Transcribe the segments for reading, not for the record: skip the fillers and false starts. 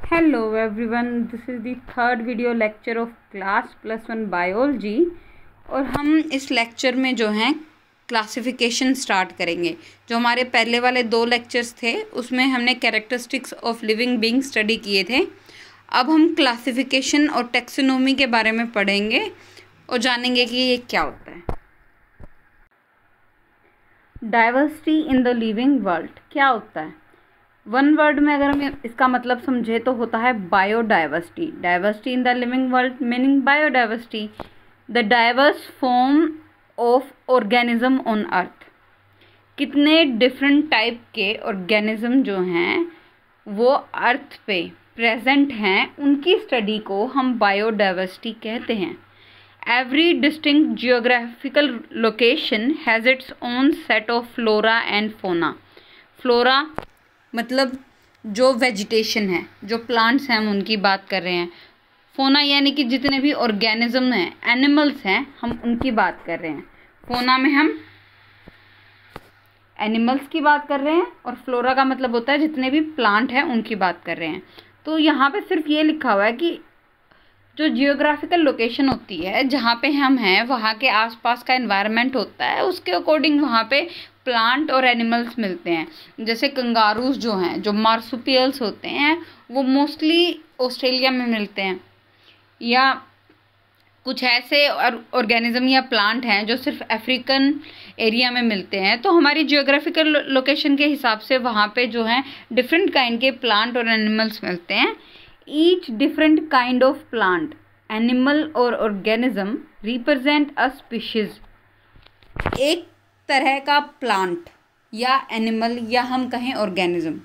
Hello everyone, this is the third video lecture of class +1 biology और हम इस lecture में जो हैं क्लासिफिकेशन स्टार्ट करेंगे। जो हमारे पहले वाले 2 लेक्चर्स थे उसमें हमने characteristics of living being study किए थे। अब हम क्लासिफिकेशन और टैक्सोनॉमी के बारे में पढ़ेंगे और जानेंगे कि ये क्या होता है। Diversity in the living world क्या होता है? वन वर्ड में अगर हम इसका मतलब समझे तो होता है biodiversity. Diversity in the living world meaning biodiversity, the diverse form of organism on अर्थ। कितने डिफरेंट टाइप के ऑर्गेनिज्म जो हैं वो अर्थ पे प्रेजेंट हैं, उनकी स्टडी को हम बायोडाइवर्सिटी कहते हैं। Every distinct geographical location has its own set of flora and fauna. Flora मतलब जो वेजिटेशन है, जो प्लांट्स हैं हम उनकी बात कर रहे हैं। फोना यानी कि जितने भी ऑर्गेनिज्म हैं, एनिमल्स हैं, हम उनकी बात कर रहे हैं। फोना में हम एनिमल्स की बात कर रहे हैं और फ्लोरा का मतलब होता है जितने भी प्लांट हैं उनकी बात कर रहे हैं। तो यहाँ पे सिर्फ ये लिखा हुआ है कि जो जियोग्राफिकल लोकेशन होती है जहाँ पे हम हैं वहाँ के आसपास का एनवायरनमेंट होता है, उसके अकॉर्डिंग वहाँ पे प्लांट और एनिमल्स मिलते हैं। जैसे कंगारूज जो हैं, जो मार्सुपियल्स होते हैं, वो मोस्टली ऑस्ट्रेलिया में मिलते हैं, या कुछ ऐसे ऑर्गेनिज्म या प्लांट हैं जो सिर्फ अफ्रीकन एरिया में मिलते हैं। तो हमारी जियोग्राफिकल लोकेशन के हिसाब से वहाँ पे जो है डिफरेंट काइंड के प्लांट और एनिमल्स मिलते हैं। Each different kind of plant, animal or organism represent a species। एक तरह का प्लांट या एनिमल या हम कहें ऑर्गेनिज्म,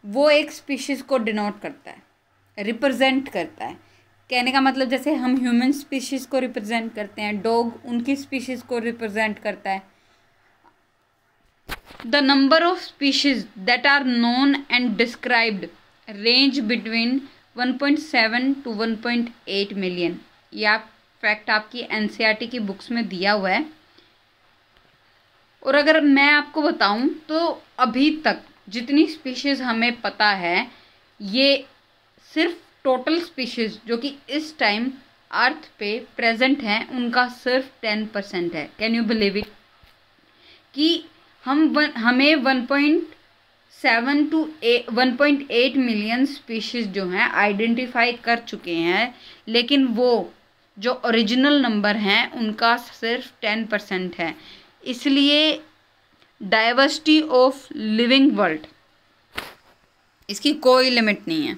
वो एक स्पीशीज़ को डिनोट करता है, रिप्रेजेंट करता है। कहने का मतलब जैसे हम ह्यूमन स्पीशीज़ को रिप्रेजेंट करते हैं, डॉग उनकी स्पीशीज़ को रिप्रेजेंट करता है। The number of species that are known and described range between 1.7 to 1.8 million. यह फैक्ट आपकी एनसीईआरटी की बुक्स में दिया हुआ है। और अगर मैं आपको बताऊं तो अभी तक जितनी स्पीशीज़ हमें पता है, ये सिर्फ टोटल स्पीशीज़ जो कि इस टाइम अर्थ पे प्रेजेंट हैं उनका सिर्फ 10% है। कैन यू बिलीव इट कि हमें 1.7 to 1.8 मिलियन स्पीशीज़ जो हैं आइडेंटिफाई कर चुके हैं, लेकिन वो जो ओरिजिनल नंबर हैं उनका सिर्फ 10% है। इसलिए डाइवर्सिटी ऑफ लिविंग वर्ल्ड, इसकी कोई लिमिट नहीं है।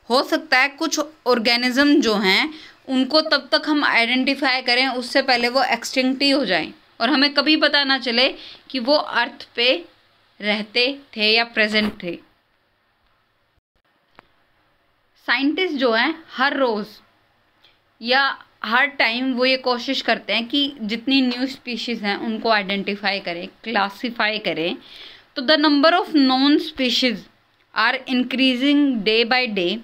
हो सकता है कुछ ऑर्गेनिज्म जो हैं उनको तब तक हम आइडेंटिफाई करें, उससे पहले वो एक्सटिंक्ट ही हो जाएं और हमें कभी पता ना चले कि वो अर्थ पे रहते थे या प्रेजेंट थे। साइंटिस्ट जो हैं हर रोज़ या हर टाइम वो ये कोशिश करते हैं कि जितनी न्यू स्पीशीज़ हैं उनको आइडेंटिफाई करें, क्लासीफाई करें। तो the number of known species are increasing day by day.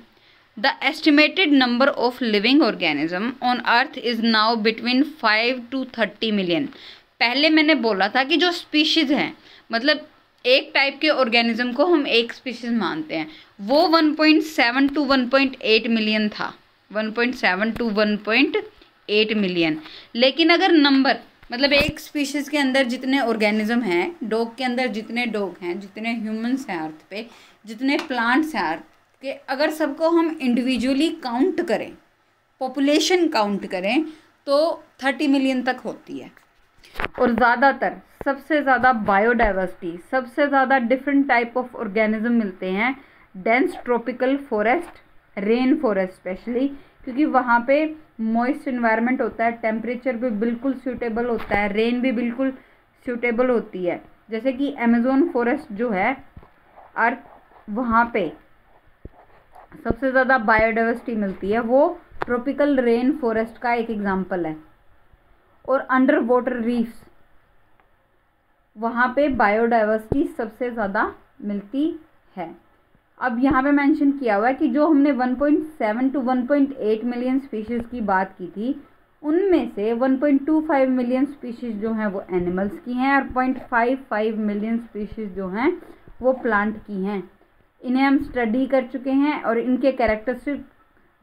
The estimated number of living organism on earth is now between 5 to 30 million. पहले मैंने बोला था कि जो स्पीशीज़ हैं, मतलब एक टाइप के ऑर्गेनिज्म को हम एक स्पीशीज़ मानते हैं, वो 1.7 to 1.8 मिलियन था। 1.7 to 1.8 मिलियन। लेकिन अगर नंबर मतलब एक स्पीशीज़ के अंदर जितने ऑर्गेनिज्म हैं, डॉग के अंदर जितने डॉग हैं, जितने ह्यूमंस हैं अर्थ पे, जितने प्लांट्स हैं अर्थ के, अगर सबको हम इंडिविजुअली काउंट करें, पॉपुलेशन काउंट करें, तो 30 मिलियन तक होती है। और ज़्यादातर सबसे ज़्यादा बायोडाइवर्सिटी, सबसे ज़्यादा डिफरेंट टाइप ऑफ ऑर्गेनिज्म मिलते हैं dense tropical forest, rain forest specially, क्योंकि वहाँ पे मॉइस्ट एनवायरनमेंट होता है, टेम्परेचर भी बिल्कुल सूटेबल होता है, रेन भी बिल्कुल सूटेबल होती है। जैसे कि अमेज़न फॉरेस्ट जो है अर्थ, वहाँ पे सबसे ज़्यादा बायोडाइवर्सिटी मिलती है, वो ट्रॉपिकल रेन फॉरेस्ट का एक एग्जाम्पल है। और अंडर वाटर रीफ्स, वहाँ पे बायोडाइवर्सिटी सबसे ज़्यादा मिलती है। अब यहाँ पे मेंशन किया हुआ है कि जो हमने 1.7 to 1.8 मिलियन स्पीशीज़ की बात की थी, उनमें से 1.25 मिलियन स्पीशीज़ जो हैं वो एनिमल्स की हैं और 0.55 मिलियन स्पीशीज़ जो हैं वो प्लांट की हैं। इन्हें हम स्टडी कर चुके हैं और इनके कैरेक्टरिस्टिक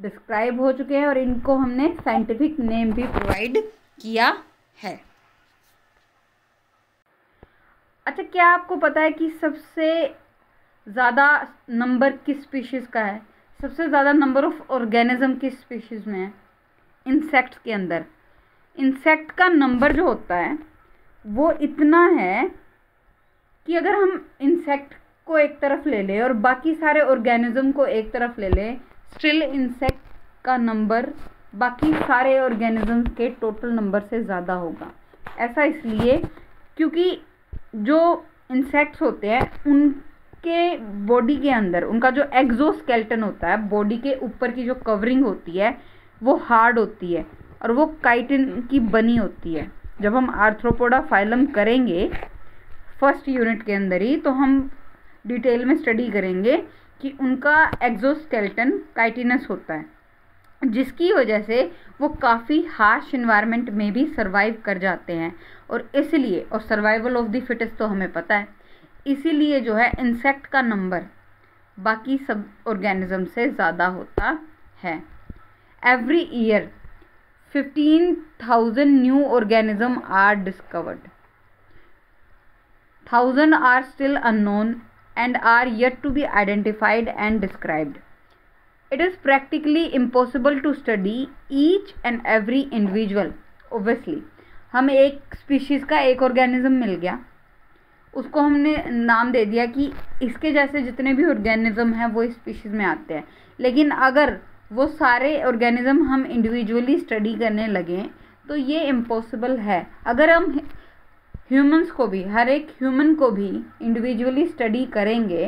डिस्क्राइब हो चुके हैं और इनको हमने साइंटिफिक नेम भी प्रोवाइड किया है। अच्छा, क्या आपको पता है कि सबसे ज़्यादा नंबर किस स्पीशीज़ का है? सबसे ज़्यादा नंबर ऑफ ऑर्गेनिज्म किस स्पीशीज़ में है? इंसेक्ट्स के अंदर। इंसेक्ट का नंबर जो होता है वो इतना है कि अगर हम इंसेक्ट को एक तरफ ले लें और बाकी सारे ऑर्गेनिज्म को एक तरफ ले लें, स्टिल इंसेक्ट का नंबर बाकी सारे ऑर्गेनिज्म के टोटल नंबर से ज़्यादा होगा। ऐसा इसलिए क्योंकि जो इंसेक्ट्स होते हैं उनके बॉडी के अंदर उनका जो एक्सोस्केलेटन होता है, बॉडी के ऊपर की जो कवरिंग होती है वो हार्ड होती है और वो काइटिन की बनी होती है। जब हम आर्थ्रोपोडा फाइलम करेंगे फर्स्ट यूनिट के अंदर ही, तो हम डिटेल में स्टडी करेंगे कि उनका एक्सोस्केलेटन काइटिनस होता है, जिसकी वजह से वो काफ़ी हार्श इन्वायरमेंट में भी सर्वाइव कर जाते हैं। और इसलिए, और सर्वाइवल ऑफ द फिटेस्ट तो हमें पता है, इसीलिए जो है इंसेक्ट का नंबर बाकी सब ऑर्गेनिज्म से ज़्यादा होता है। Every year 15,000 new organism are discovered, 1000 are still unknown and are yet to be identified and described. It is practically impossible to study each and every individual. Obviously, हमें एक species का एक ऑर्गेनिज्म मिल गया, उसको हमने नाम दे दिया कि इसके जैसे जितने भी ऑर्गेनिज्म हैं वो इस स्पीशीज़ में आते हैं। लेकिन अगर वो सारे ऑर्गेनिज्म हम इंडिविजुअली स्टडी करने लगें तो ये इम्पॉसिबल है। अगर हम ह्यूमंस को भी, हर एक ह्यूमन को भी इंडिविजुअली स्टडी करेंगे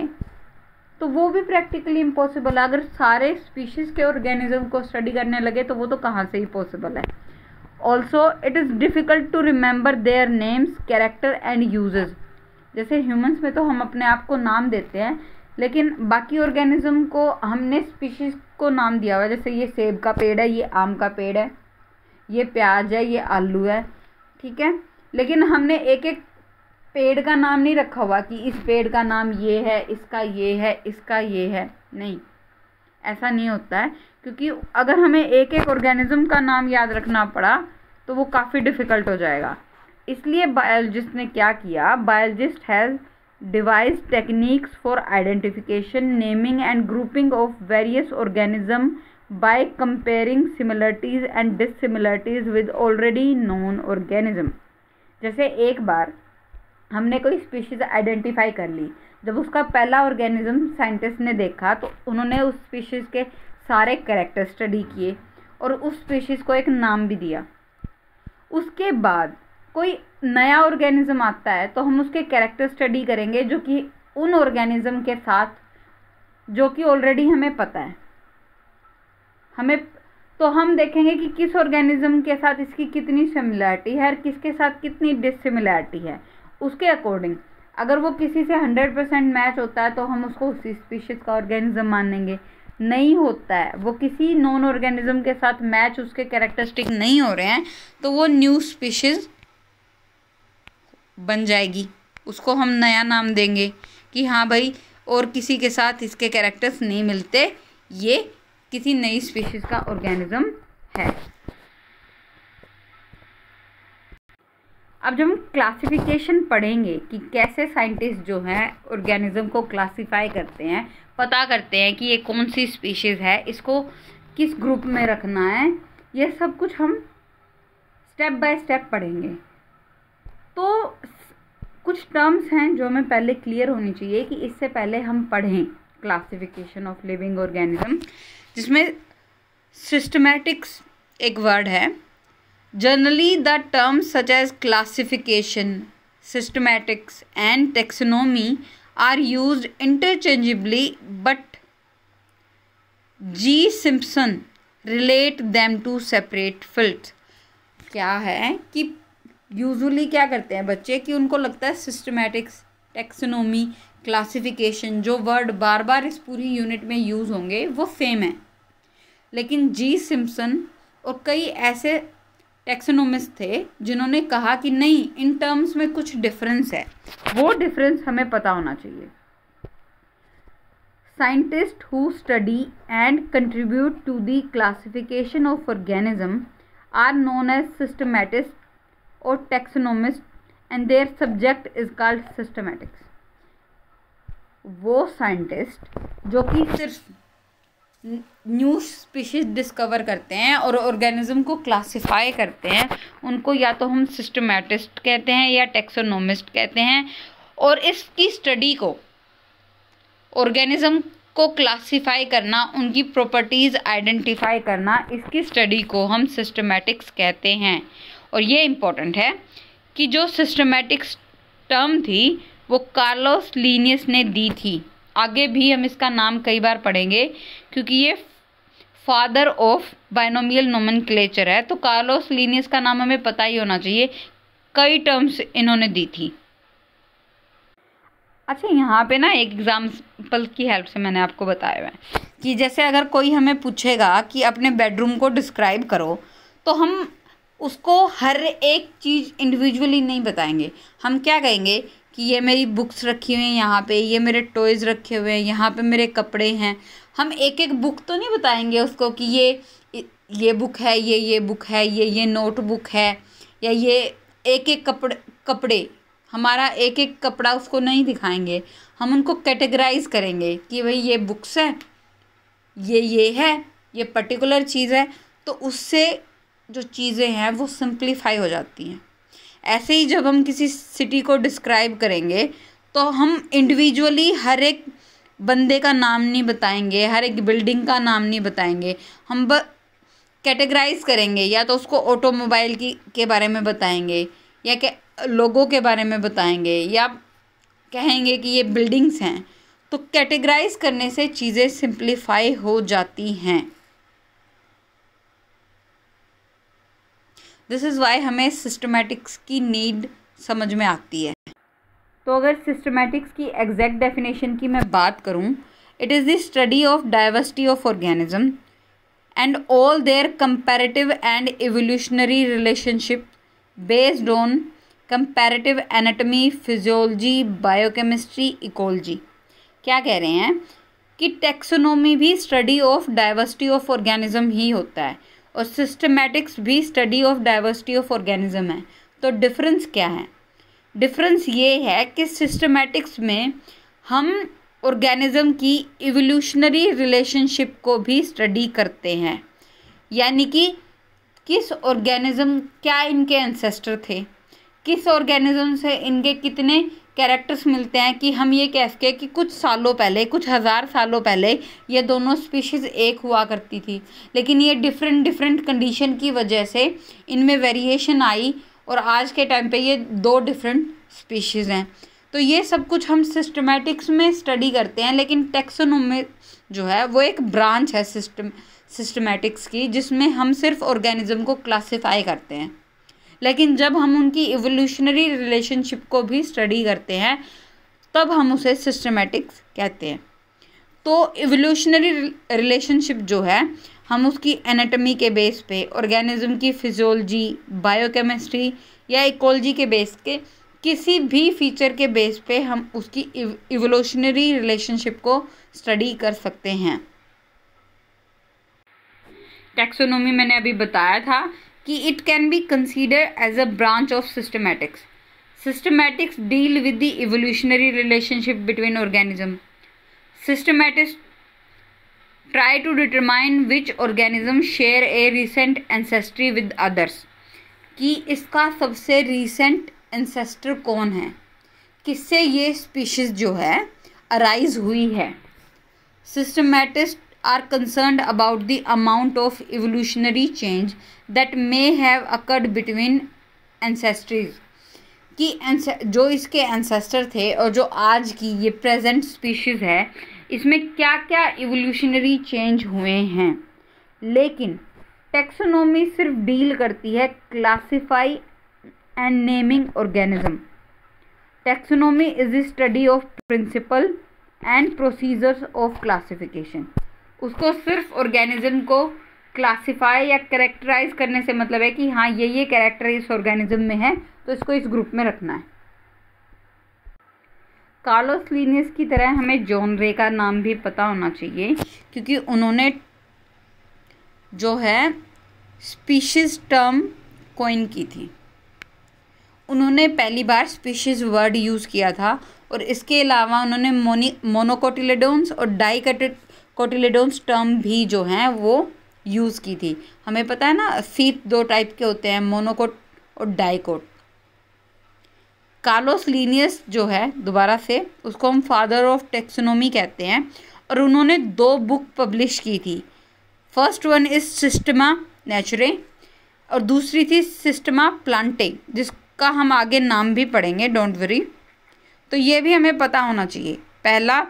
तो वो भी प्रैक्टिकली इम्पॉसिबल है। अगर सारे स्पीशीज़ के ऑर्गेनिज्म को स्टडी करने लगे तो वो तो कहाँ से ही पॉसिबल है। Also it is difficult to remember their names, character and uses. जैसे ह्यूमंस में तो हम अपने आप को नाम देते हैं, लेकिन बाकी ऑर्गेनिज्म को हमने स्पीशीज़ को नाम दिया हुआ है। जैसे ये सेब का पेड़ है, ये आम का पेड़ है, ये प्याज है, ये आलू है, ठीक है। लेकिन हमने एक एक पेड़ का नाम नहीं रखा हुआ कि इस पेड़ का नाम ये है, इसका ये है, इसका ये है। नहीं, ऐसा नहीं होता है, क्योंकि अगर हमें एक एक ऑर्गेनिज्म का नाम याद रखना पड़ा तो वो काफ़ी डिफ़िकल्ट हो जाएगा। इसलिए बायोलॉजिस्ट ने क्या किया, biologist has devised techniques for identification, naming and grouping of various organism by comparing similarities and dissimilarities with already known organism. जैसे एक बार हमने कोई स्पीशीज़ आइडेंटिफाई कर ली, जब उसका पहला ऑर्गेनिज्म साइंटिस्ट ने देखा तो उन्होंने उस स्पीशीज़ के सारे कैरेक्टर स्टडी किए और उस स्पीशीज़ को एक नाम भी दिया। उसके बाद कोई नया ऑर्गेनिज्म आता है तो हम उसके कैरेक्टर स्टडी करेंगे जो कि उन ऑर्गेनिज्म के साथ, जो कि ऑलरेडी हमें पता है, तो हम देखेंगे कि किस ऑर्गेनिज्म के साथ इसकी कितनी सिमिलरिटी है और किसके साथ कितनी डिससिमिलरिटी है। उसके अकॉर्डिंग अगर वो किसी से 100% मैच होता है तो हम उसको उसी स्पीशीज़ का ऑर्गेनिज्म मानेंगे। नहीं होता है, वो किसी नॉन ऑर्गेनिज्म के साथ मैच, उसके कैरेक्टरिस्टिक नहीं हो रहे हैं, तो वो न्यू स्पीशीज़ बन जाएगी। उसको हम नया नाम देंगे कि हाँ भाई, और किसी के साथ इसके कैरेक्टर्स नहीं मिलते, ये किसी नई स्पीशीज़ का ऑर्गेनिज्म है। अब जब हम क्लासिफिकेशन पढ़ेंगे कि कैसे साइंटिस्ट जो हैं ऑर्गेनिज्म को क्लासिफाई करते हैं, पता करते हैं कि ये कौन सी स्पीशीज़ है, इसको किस ग्रुप में रखना है, ये सब कुछ हम स्टेप बाय स्टेप पढ़ेंगे। तो कुछ टर्म्स हैं जो हमें पहले क्लियर होनी चाहिए कि इससे पहले हम पढ़ें क्लासिफिकेशन ऑफ लिविंग ऑर्गेनिज्म, जिसमें सिस्टमैटिक्स एक वर्ड है। Generally the terms such as classification, systematics and taxonomy are used interchangeably, but G Simpson relate them to separate fields. क्या है कि यूजुअली क्या करते हैं बच्चे कि उनको लगता है सिस्टमैटिक्स, टेक्सोनोमी, क्लासिफिकेशन, जो वर्ड बार बार इस पूरी यूनिट में यूज़ होंगे वो सेम है। लेकिन जी सिम्पसन और कई ऐसे टेक्सोनोमिस्ट थे जिन्होंने कहा कि नहीं, इन टर्म्स में कुछ डिफरेंस है, वो डिफरेंस हमें पता होना चाहिए। Scientists who study and contribute to the classification of organism are known as systematists or taxonomists, and their subject is called systematics. वो साइंटिस्ट जो कि सिर्फ न्यू स्पीशीज डिस्कवर करते हैं और ऑर्गेनिज्म को क्लासिफाई करते हैं, उनको या तो हम सिस्टमैटिस्ट कहते हैं या टैक्सोनोमिस्ट कहते हैं। और इसकी स्टडी को, ऑर्गेनिज्म को क्लासिफाई करना, उनकी प्रॉपर्टीज़ आइडेंटिफाई करना, इसकी स्टडी को हम सिस्टमैटिक्स कहते हैं। और ये इम्पोर्टेंट है कि जो सिस्टमैटिक्स टर्म थी वो कार्लोस लीनियस ने दी थी। आगे भी हम इसका नाम कई बार पढ़ेंगे क्योंकि ये फादर ऑफ बाइनोमियल नोमेनक्लेचर है। तो कार्लोस लीनियस का नाम हमें पता ही होना चाहिए, कई टर्म्स इन्होंने दी थी। अच्छा, यहाँ पे ना एक एग्जाम्पल की हेल्प से मैंने आपको बताया हुआ है कि जैसे अगर कोई हमें पूछेगा कि अपने बेडरूम को डिस्क्राइब करो, तो हम उसको हर एक चीज़ इंडिविजुअली नहीं बताएंगे। हम क्या कहेंगे कि ये मेरी बुक्स रखी हुई हैं यहाँ पे, ये मेरे टॉयज़ रखे हुए हैं, यहाँ पे मेरे कपड़े हैं। हम एक एक बुक तो नहीं बताएंगे उसको कि ये बुक है, ये बुक है, ये नोटबुक है, या ये एक एक कपड़े हमारा एक एक कपड़ा उसको नहीं दिखाएंगे। हम उनको कैटेगराइज करेंगे कि भाई ये बुक्स है, ये है, ये पर्टिकुलर चीज़ है। तो उससे जो चीज़ें हैं वो सिंप्लीफाई हो जाती हैं। ऐसे ही जब हम किसी सिटी को डिस्क्राइब करेंगे तो हम इंडिविजुअली हर एक बंदे का नाम नहीं बताएंगे, हर एक बिल्डिंग का नाम नहीं बताएंगे। हम कैटेगराइज करेंगे, या तो उसको ऑटोमोबाइल के बारे में बताएंगे, या लोगों के बारे में बताएंगे, या कहेंगे कि ये बिल्डिंग्स हैं। तो कैटेगराइज करने से चीज़ें सिंप्लीफाई हो जाती हैं। दिस इज़ वाई हमें सिस्टमैटिक्स की नीड समझ में आती है। तो अगर सिस्टमैटिक्स की एग्जैक्ट डेफिनेशन की मैं बात करूं, it is the study of diversity of organism and all their comparative and evolutionary relationship based on comparative anatomy, physiology, biochemistry, ecology. क्या कह रहे हैं कि टैक्सोनॉमी भी study of diversity of organism ही होता है और सिस्टमैटिक्स भी study of diversity of organism है। तो डिफरेंस क्या है? डिफरेंस ये है कि सिस्टमैटिक्स में हम ऑर्गेनिज्म की इवोल्यूशनरी रिलेशनशिप को भी स्टडी करते हैं, यानी कि किस ऑर्गेनिज्म, क्या इनके एंसेस्टर थे, किस ऑर्गेनिज्म से इनके कितने कैरेक्टर्स मिलते हैं कि हम ये कह सकें कि कुछ सालों पहले, कुछ हज़ार सालों पहले ये दोनों स्पीशीज़ एक हुआ करती थी, लेकिन ये डिफरेंट कंडीशन की वजह से इनमें वेरिएशन आई और आज के टाइम पे ये दो डिफरेंट स्पीशीज़ हैं। तो ये सब कुछ हम सिस्टमैटिक्स में स्टडी करते हैं, लेकिन टैक्सोनॉमी जो है वो एक ब्रांच है सिस्टमैटिक्स की, जिसमें हम सिर्फ ऑर्गेनिज्म को क्लासिफाई करते हैं। लेकिन जब हम उनकी इवोल्यूशनरी रिलेशनशिप को भी स्टडी करते हैं तब हम उसे सिस्टमैटिक्स कहते हैं। तो इवोल्यूशनरी रिलेशनशिप जो है हम उसकी एनाटॉमी के बेस पे, ऑर्गेनिज्म की फिजियोलॉजी, बायोकेमिस्ट्री या इकोलॉजी के बेस के किसी भी फीचर के बेस पे हम उसकी इवोल्यूशनरी रिलेशनशिप को स्टडी कर सकते हैं। टैक्सोनॉमी मैंने अभी बताया था कि it can be considered as a branch of systematics. Systematics deal with the evolutionary relationship between organism. Systematics try to determine which organism share a recent ancestry with others, कि इसका सबसे recent ancestor कौन है, किससे ये species जो है arise हुई है। Systematists are concerned about the amount of evolutionary change that may have occurred between ancestries, कि जो इसके ancestor थे और जो आज की ये present species है इसमें क्या क्या इवोल्यूशनरी चेंज हुए हैं। लेकिन टैक्सोनॉमी सिर्फ डील करती है classify and naming organism. Taxonomy is the study of principle and procedures of classification. उसको सिर्फ ऑर्गेनिज्म को क्लासिफाई या कैरेक्टराइज करने से मतलब है कि हाँ ये कैरेक्टर इस ऑर्गेनिज्म में है तो इसको इस ग्रुप में रखना है। कार्लोस लीनियस की तरह हमें जॉन रे का नाम भी पता होना चाहिए, क्योंकि उन्होंने जो है स्पीशीज टर्म कॉइन की थी। उन्होंने पहली बार स्पीशीज वर्ड यूज़ किया था, और इसके अलावा उन्होंने मोनोकोटिलेडोन्स और डाइकोटिलेडोन्स टर्म भी जो हैं वो यूज़ की थी। हमें पता है ना, सीट 2 टाइप के होते हैं, मोनोकोट और डाइकोट। कार्लोस लीनियस जो है, दोबारा से उसको हम फादर ऑफ टेक्सोनोमी कहते हैं, और उन्होंने 2 बुक पब्लिश की थी। फर्स्ट वन इज सिस्टमा नेचुरे और दूसरी थी सिस्टमा प्लांटे, जिसका हम आगे नाम भी पढ़ेंगे, डोंट वरी। तो ये भी हमें पता होना चाहिए। पहला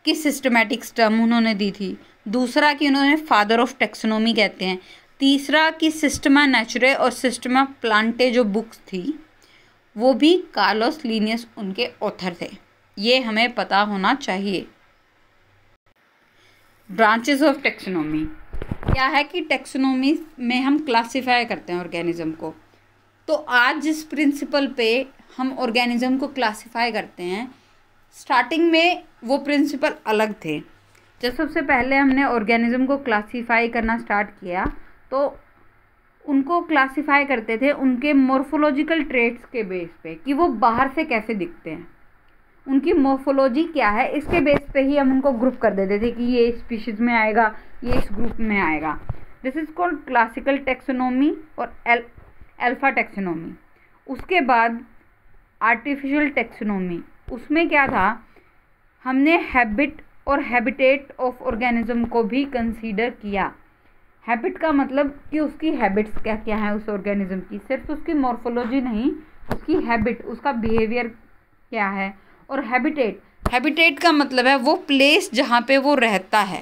कि सिस्टमैटिक्स टर्म उन्होंने दी थी, दूसरा कि उन्होंने फादर ऑफ टेक्सोनोमी कहते हैं, तीसरा कि सिस्टमा नेचुरे और सिस्टमा प्लांटे जो बुक्स थी वो भी कार्लोस लीनियस उनके ऑथर थे। ये हमें पता होना चाहिए। ब्रांचेस ऑफ टेक्सोनोमी क्या है कि टेक्सोनोमी में हम क्लासिफाई करते हैं ऑर्गेनिज्म को। तो आज जिस प्रिंसिपल पे हम ऑर्गेनिज्म को क्लासिफाई करते हैं, स्टार्टिंग में वो प्रिंसिपल अलग थे। जब सबसे पहले हमने ऑर्गेनिज्म को क्लासिफाई करना स्टार्ट किया तो उनको क्लासिफाई करते थे उनके मॉर्फोलॉजिकल ट्रेट्स के बेस पे, कि वो बाहर से कैसे दिखते हैं, उनकी मॉर्फोलॉजी क्या है, इसके बेस पे ही हम उनको ग्रुप कर देते थे कि ये स्पीशीज़ में आएगा, ये इस ग्रुप में आएगा। This is called classical taxonomy और अल्फा टेक्सोनोमी। उसके बाद आर्टिफिशियल टेक्सोनोमी, उसमें क्या था, हमने हैबिट और हैबिटेट ऑफ ऑर्गेनिज्म को भी कंसीडर किया। हैबिट का मतलब कि उसकी हैबिट्स क्या क्या हैं उस ऑर्गेनिज्म की, सिर्फ उसकी मॉर्फोलॉजी नहीं, उसकी हैबिट, उसका बिहेवियर क्या है। और हैबिटेट का मतलब है वो प्लेस जहाँ पे वो रहता है,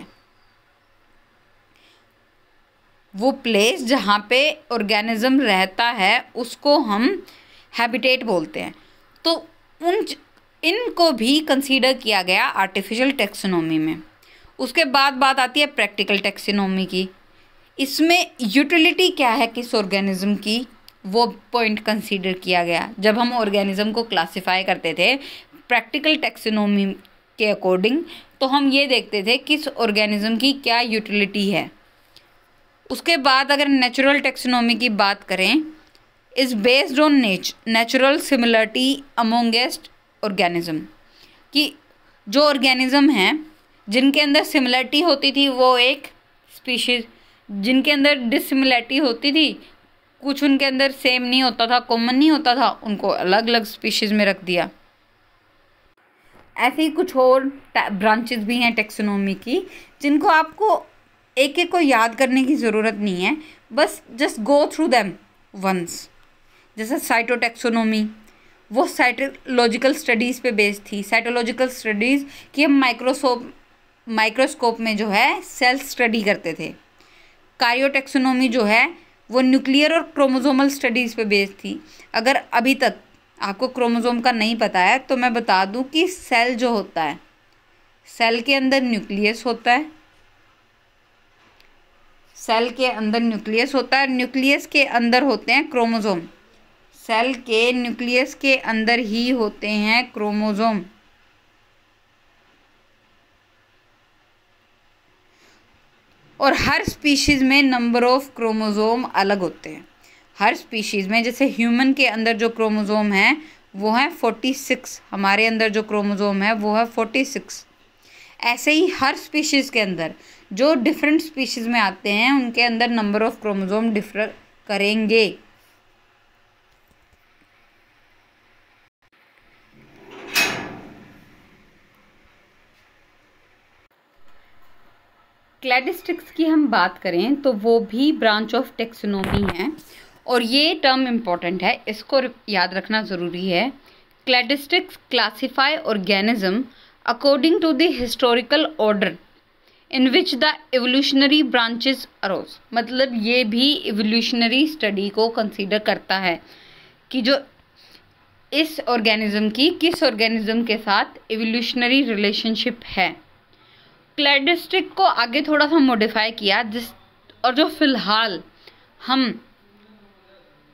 वो प्लेस जहाँ पे ऑर्गेनिज्म रहता है उसको हम हैबिटेट बोलते हैं। तो इनको भी कंसीडर किया गया आर्टिफिशियल टेक्सोनोमी में। उसके बाद बात आती है प्रैक्टिकल टेक्सोनोमी की। इसमें यूटिलिटी क्या है किस ऑर्गेनिज्म की, वो पॉइंट कंसीडर किया गया। जब हम ऑर्गेनिज्म को क्लासिफाई करते थे प्रैक्टिकल टेक्सोनोमी के अकॉर्डिंग, तो हम ये देखते थे किस ऑर्गेनिज्म की क्या यूटिलिटी है। उसके बाद अगर नेचुरल टेक्सोनोमी की बात करें, is based on natural similarity amongst organism, कि जो ऑर्गेनिज्म हैं जिनके अंदर सिमिलरिटी होती थी वो एक स्पीशीज़, जिनके अंदर डिसिमिलरिटी होती थी, कुछ उनके अंदर सेम नहीं होता था, कॉमन नहीं होता था, उनको अलग अलग स्पीशीज़ में रख दिया। ऐसे ही कुछ और ब्रांचेस भी हैं टेक्सोनोमी की, जिनको आपको एक एक को याद करने की ज़रूरत नहीं है, बस just go through them once. जैसे साइटोटेक्सोनोमी, वो साइटोलॉजिकल स्टडीज़ पे बेस्ड थी। साइटोलॉजिकल स्टडीज़ की हम माइक्रोस्कोप में जो है सेल स्टडी करते थे। कार्योटेक्सोनोमी जो है वो न्यूक्लियर और क्रोमोसोमल स्टडीज़ पे बेस्ड थी। अगर अभी तक आपको क्रोमोसोम का नहीं पता है तो मैं बता दूं कि सेल जो होता है, सेल के अंदर न्यूक्लियस होता है, सेल के अंदर न्यूक्लियस होता है, न्यूक्लियस के अंदर होते हैं क्रोमोसोम, सेल के न्यूक्लियस के अंदर ही होते हैं क्रोमोसोम। और हर स्पीशीज़ में नंबर ऑफ क्रोमोसोम अलग होते हैं। हर स्पीशीज़ में, जैसे ह्यूमन के अंदर जो क्रोमोसोम है वो है 46, हमारे अंदर जो क्रोमोसोम है वो है 46। ऐसे ही हर स्पीशीज़ के अंदर जो डिफरेंट स्पीशीज़ में आते हैं उनके अंदर नंबर ऑफ क्रोमोसोम डिफर करेंगे। क्लैडिस्टिक्स की हम बात करें तो वो भी ब्रांच ऑफ टेक्सोनोमी है, और ये टर्म इम्पॉर्टेंट है, इसको याद रखना ज़रूरी है। Cladistics classify organism according to the historical order in which the evolutionary branches arose. मतलब ये भी एवोल्यूशनरी स्टडी को कंसीडर करता है कि जो इस ऑर्गेनिज्म की किस ऑर्गेनिज्म के साथ एवोल्यूशनरी रिलेशनशिप है। क्लैडिस्टिक को आगे थोड़ा सा मॉडिफाई किया, और जो फ़िलहाल हम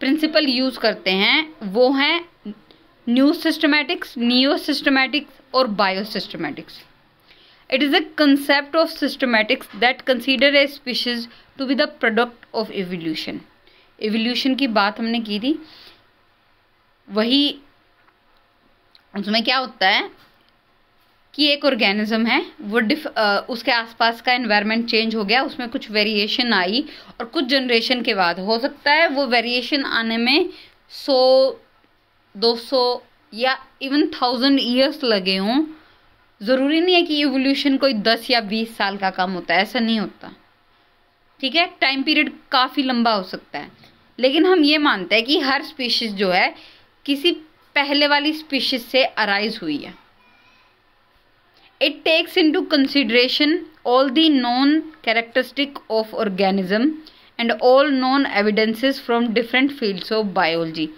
प्रिंसिपल यूज़ करते हैं वो हैं न्यू सिस्टमैटिक्स, नियो सिस्टमैटिक्स और bio systematics. It is a concept of systematics that consider a species to be the product of evolution. Evolution की बात हमने की थी, वही उसमें क्या होता है कि एक ऑर्गेनिज्म है वो उसके आसपास का एनवायरनमेंट चेंज हो गया, उसमें कुछ वेरिएशन आई और कुछ जनरेशन के बाद हो सकता है वो वेरिएशन आने में 100, 200 या इवन 1000 ईयर्स लगे हों। ज़रूरी नहीं है कि इवोल्यूशन कोई 10 या 20 साल का काम होता है, ऐसा नहीं होता, ठीक है। टाइम पीरियड काफ़ी लंबा हो सकता है, लेकिन हम ये मानते हैं कि हर स्पीशीज़ जो है किसी पहले वाली स्पीशीज़ से अराइज हुई है। It takes into consideration all the known characteristic of organism and all known evidences from different fields of biology.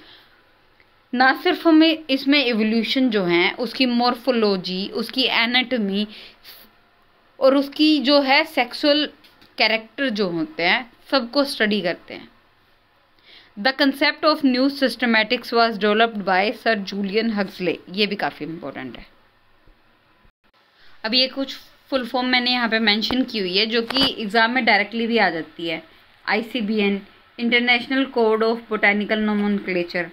ना सिर्फ हमें इसमें एवोल्यूशन जो है उसकी मॉर्फोलॉजी, उसकी एनाटॉमी और उसकी जो है सेक्सुअल कैरेक्टर जो होते हैं सबको स्टडी करते हैं। The concept of new systematics was developed by sir Julian Huxley. ये भी काफ़ी इम्पोर्टेंट है। अब ये कुछ फुल फॉर्म मैंने यहाँ पे मेंशन की हुई है जो कि एग्ज़ाम में डायरेक्टली भी आ जाती है। ICBN, international code of botanical nomenclature,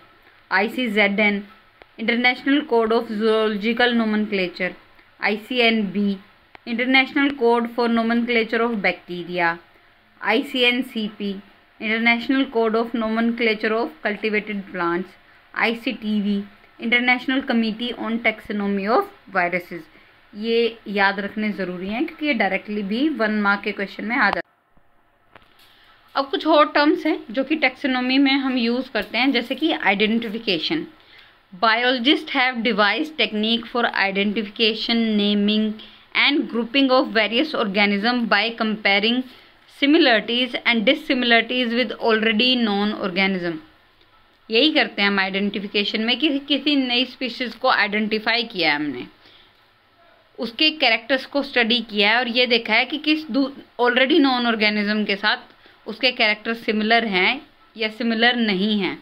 ICZN, international code of zoological nomenclature, ICNB, international code for nomenclature of bacteria, ICNCP, international code of nomenclature of cultivated plants, ICTV, international committee on taxonomy of viruses. ये याद रखने ज़रूरी हैं क्योंकि ये directly भी 1 mark के question में आ जाता है। अब कुछ और टर्म्स हैं जो कि टैक्सोनॉमी में हम यूज़ करते हैं, जैसे कि identification. Biologist have devised technique for identification, naming and grouping of various organism by comparing similarities and dissimilarities with already known organism. यही करते हैं हम आइडेंटिफिकेशन में कि किसी नई स्पीशीज़ को आइडेंटिफाई किया है हमने, उसके कैरेक्टर्स को स्टडी किया है और ये देखा है कि किस ऑलरेडी नॉन ऑर्गेनिज्म के साथ उसके कैरेक्टर सिमिलर हैं या सिमिलर नहीं हैं।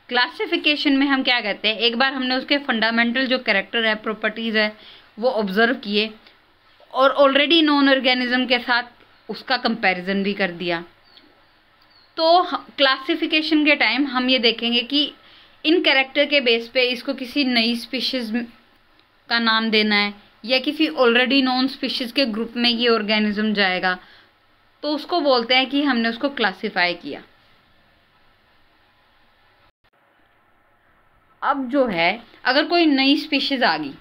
क्लासिफिकेशन में हम क्या कहते हैं, एक बार हमने उसके फंडामेंटल जो कैरेक्टर है, प्रॉपर्टीज़ है, वो ऑब्जर्व किए और ऑलरेडी नॉन ऑर्गेनिज्म के साथ उसका कंपैरिजन भी कर दिया, तो क्लासिफिकेशन के टाइम हम ये देखेंगे कि इन कैरेक्टर के बेस पे इसको किसी नई स्पीशीज़ का नाम देना है या किसी ऑलरेडी नॉन स्पीशीज़ के ग्रुप में ये ऑर्गेनिज्म जाएगा, तो उसको बोलते हैं कि हमने उसको क्लासिफाई किया। अब जो है अगर कोई नई स्पीशीज़ आ गई,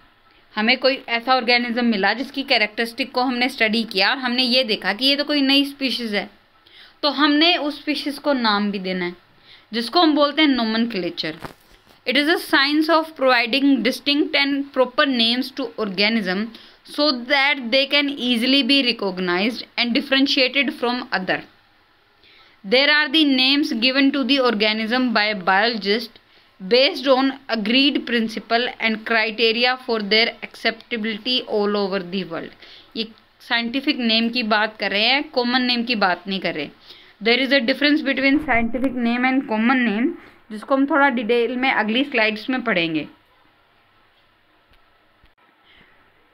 हमें कोई ऐसा ऑर्गेनिज्म मिला जिसकी कैरेक्टरिस्टिक को हमने स्टडी किया और हमने ये देखा कि ये तो कोई नई स्पीशीज़ है, तो हमने उस स्पीशीज़ को नाम भी देना है जिसको हम बोलते हैं nomenclature. It is a science of providing distinct and proper names to organism so that they can easily be recognized and differentiated from other. There are the names given to the organism by biologists based on agreed principle and criteria for their acceptability all over the world. ये scientific name की बात कर रहे हैं, common name की बात नहीं कर रहे। There is a difference between scientific name and common name, जिसको हम थोड़ा डिटेल में अगली स्लाइड्स में पढ़ेंगे।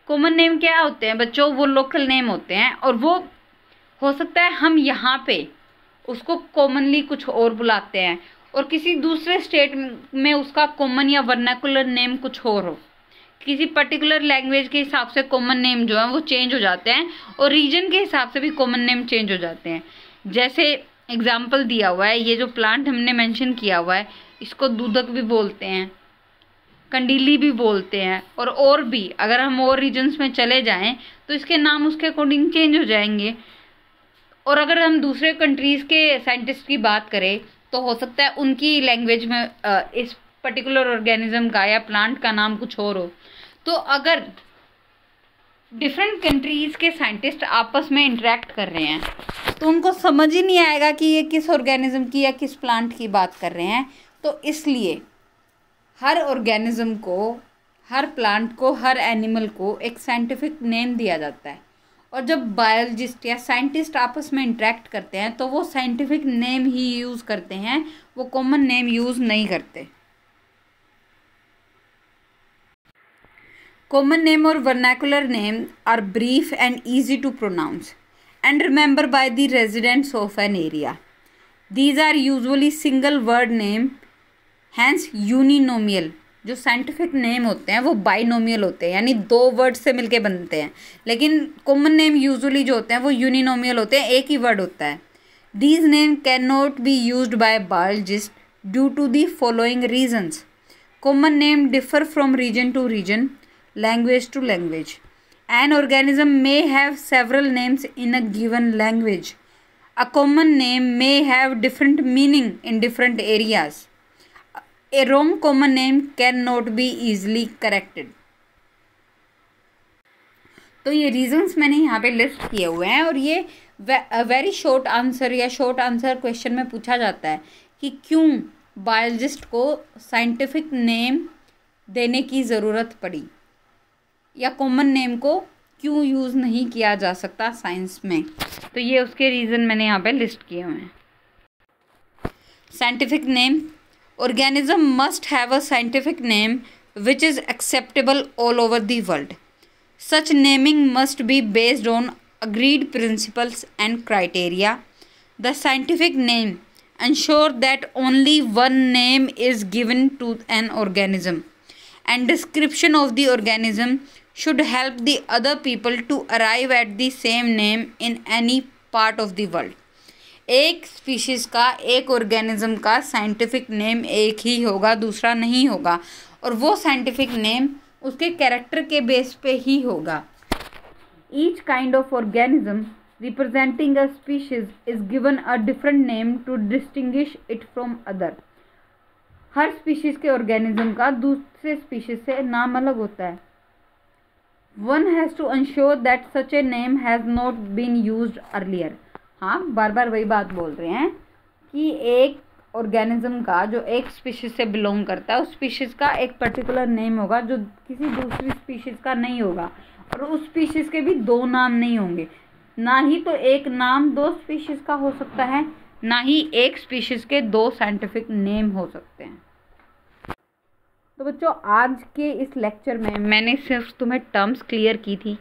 कॉमन नेम क्या होते हैं बच्चों, वो लोकल नेम होते हैं और वो हो सकता है हम यहाँ पे उसको कॉमनली कुछ और बुलाते हैं और किसी दूसरे स्टेट में उसका कॉमन या वर्नाकुलर नेम कुछ और हो। किसी पर्टिकुलर लैंग्वेज के हिसाब से कॉमन नेम जो है वो चेंज हो जाते हैं और रीजन के हिसाब से भी कॉमन नेम चेंज हो जाते हैं। जैसे एग्जाम्पल दिया हुआ है, ये जो प्लांट हमने मेंशन किया हुआ है इसको दूधक भी बोलते हैं, कंडीली भी बोलते हैं और भी अगर हम और रीजन्स में चले जाएं तो इसके नाम उसके अकॉर्डिंग चेंज हो जाएंगे। और अगर हम दूसरे कंट्रीज़ के साइंटिस्ट की बात करें तो हो सकता है उनकी लैंग्वेज में इस पर्टिकुलर ऑर्गेनिज्म का या प्लांट का नाम कुछ और हो। तो अगर डिफरेंट कंट्रीज़ के साइंटिस्ट आपस में इंटरेक्ट कर रहे हैं तो उनको समझ ही नहीं आएगा कि ये किस ऑर्गेनिज्म की या किस प्लांट की बात कर रहे हैं। तो इसलिए हर ऑर्गेनिज्म को, हर प्लांट को, हर एनिमल को एक साइंटिफिक नेम दिया जाता है और जब बायोलॉजिस्ट या साइंटिस्ट आपस में इंटरेक्ट करते हैं तो वो साइंटिफिक नेम ही यूज़ करते हैं, वो कॉमन नेम यूज़ नहीं करते। Common name or vernacular name are brief and easy to pronounce and remember by the residents of an area. These are usually single word name, hence uninomial. जो scientific name होते हैं वो binomial होते हैं, यानी दो वर्ड से मिलके बनते हैं, लेकिन कॉमन नेम यूजुअली जो होते हैं वो यूनिनोमियल होते हैं, एक ही वर्ड होता है. These names cannot be used by biologists due to the following reasons. Common name differ from region to region, language to language. An organism may have several names in a given language. A common name may have different meaning in different areas. A wrong common name cannot be easily corrected. तो ये reasons मैंने यहाँ पे list किए हुए हैं और ये वेरी शॉर्ट आंसर या शॉर्ट आंसर क्वेश्चन में पूछा जाता है कि क्यों बायोलॉजिस्ट को साइंटिफिक नेम देने की ज़रूरत पड़ी या कॉमन नेम को क्यों यूज़ नहीं किया जा सकता साइंस में. तो ये उसके रीज़न मैंने यहाँ पे लिस्ट किए हुए हैं. Scientific name. Organism must have a scientific name which is acceptable all over the world. Such naming must be based on agreed principles and criteria. The scientific name ensure that only one name is given to an organism, and description of the organism should help the other people to arrive at the same name in any part of the world. एक species का, एक organism का scientific name एक ही होगा, दूसरा नहीं होगा, और वो साइंटिफिक नेम उसके कैरेक्टर के बेस पे ही होगा. Each kind of organism representing a species is given a different name to distinguish it from other. हर स्पीशीज के ऑर्गेनिज्म का दूसरे स्पीशीज से नाम अलग होता है. One has to ensure that such a name has not been used earlier. हाँ, बार बार वही बात बोल रहे हैं कि एक ऑर्गेनिज्म का जो एक स्पीशीज़ से बिलोंग करता है उस स्पीशीज़ का एक पर्टिकुलर नेम होगा जो किसी दूसरी स्पीशीज़ का नहीं होगा, और उस स्पीशीज़ के भी दो नाम नहीं होंगे. ना ही तो एक नाम दो स्पीशीज़ का हो सकता है, ना ही एक स्पीशीज़ के दो साइंटिफिक नेम हो सकते हैं. तो बच्चों, आज के इस लेक्चर में मैंने सिर्फ तुम्हें टर्म्स क्लियर की थी.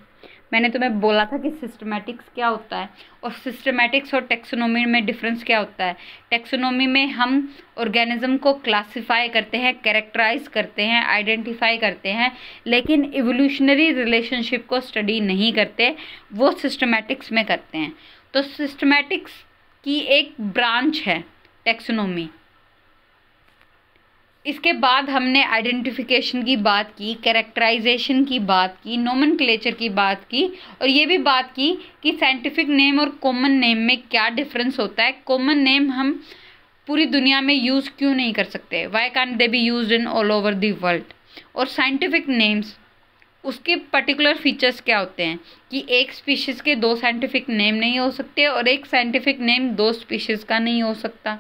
मैंने तुम्हें बोला था कि सिस्टमैटिक्स क्या होता है और सिस्टमैटिक्स और टेक्सोनोमी में डिफरेंस क्या होता है. टेक्सोनोमी में हम ऑर्गेनिज्म को क्लासिफाई करते हैं, कैरेक्टराइज करते हैं, आइडेंटिफाई करते हैं, लेकिन इवोल्यूशनरी रिलेशनशिप को स्टडी नहीं करते, वो सिस्टमैटिक्स में करते हैं. तो सिस्टमैटिक्स की एक ब्रांच है टेक्सोनोमी. इसके बाद हमने आइडेंटिफिकेशन की बात की, कैरेक्टराइजेशन की बात की, नोमेनक्लेचर की बात की, और ये भी बात की कि साइंटिफिक नेम और कॉमन नेम में क्या डिफरेंस होता है. कॉमन नेम हम पूरी दुनिया में यूज़ क्यों नहीं कर सकते, why can't they be used in all over the world. और साइंटिफिक नेम्स, उसके पर्टिकुलर फीचर्स क्या होते हैं कि एक स्पीशीज़ के दो साइंटिफिक नेम नहीं हो सकते और एक साइंटिफिक नेम दो स्पीशीज़ का नहीं हो सकता.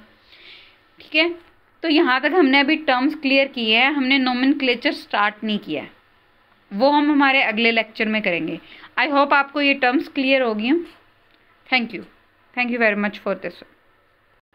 ठीक है, तो यहाँ तक हमने अभी टर्म्स क्लियर किए हैं, हमने नोमेनक्लेचर स्टार्ट नहीं किया है, वो हम हमारे अगले लेक्चर में करेंगे. आई होप आपको ये टर्म्स क्लियर होगी. Thank you very much for this.